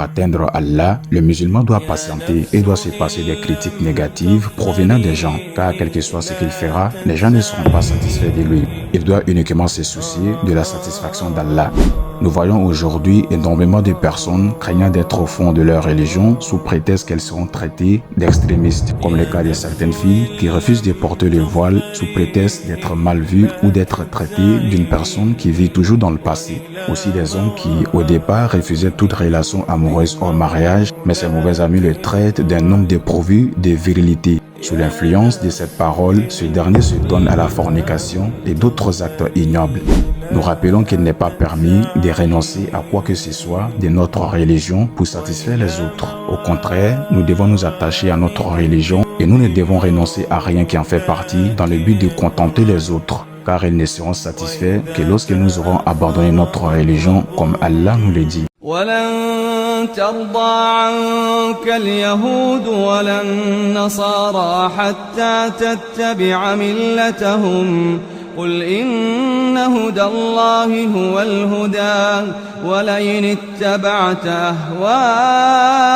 atteindre Allah, le musulman doit patienter et doit se passer des critiques négatives provenant des gens, car quel que soit ce qu'il fera, les gens ne seront pas satisfaits de lui. Il doit uniquement se soucier de la satisfaction d'Allah. Nous voyons aujourd'hui énormément de personnes craignant d'être au fond de leur religion sous prétexte qu'elles seront traitées d'extrémistes, comme le cas de certaines filles qui refusent de porter le voile sous prétexte d'être mal vues ou d'être traitées d'une personne qui vit toujours dans le passé. Aussi des hommes qui, au départ, refusaient toute relation amoureuse hors mariage, mais ses mauvais amis le traitent d'un homme dépourvu de virilité. Sous l'influence de cette parole, ce dernier se donne à la fornication et d'autres actes ignobles. Nous rappelons qu'il n'est pas permis de renoncer à quoi que ce soit de notre religion pour satisfaire les autres. Au contraire, nous devons nous attacher à notre religion et nous ne devons renoncer à rien qui en fait partie dans le but de contenter les autres, car ils ne seront satisfaits que lorsque nous aurons abandonné notre religion comme Allah nous le dit. ولن ترضى عنك اليهود ولا النصارى حتى تتبع ملتهم قل إن هدى الله هو الهدى ولئن اتبعت أهواءهم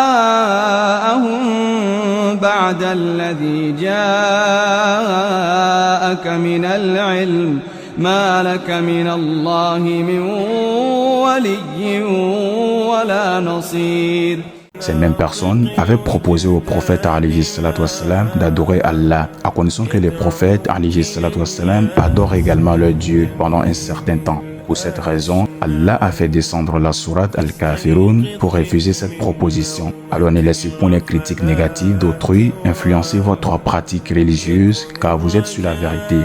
بعد الذي جاءك من العلم ما لك من الله من ولي ولا نصير. Ces mêmes personnes avaient proposé au prophète alayhi salatu wassalam d'adorer Allah, à condition que les prophètes alayhi salatu wassalam adorent également leur Dieu pendant un certain temps. Pour cette raison, Allah a fait descendre la sourate Al-Kafirun pour refuser cette proposition. Alors ne laissez point les critiques négatives d'autrui influencer votre pratique religieuse, car vous êtes sur la vérité.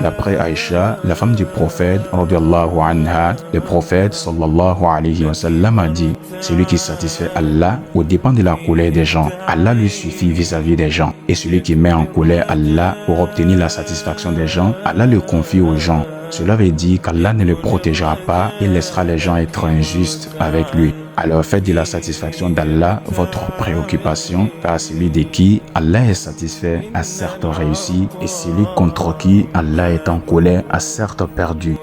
D'après Aïcha, la femme du prophète, radiyallahu anha, le prophète sallallahu alayhi wa sallam a dit: celui qui satisfait Allah au dépend de la colère des gens, Allah lui suffit vis-à-vis des gens. Et celui qui met en colère Allah pour obtenir la satisfaction des gens, Allah le confie aux gens. Cela veut dire qu'Allah ne le protégera pas et laissera les gens être injustes avec lui. Alors faites de la satisfaction d'Allah votre préoccupation, car celui de qui Allah est satisfait a certes réussi et celui contre qui Allah est en colère a certes perdu.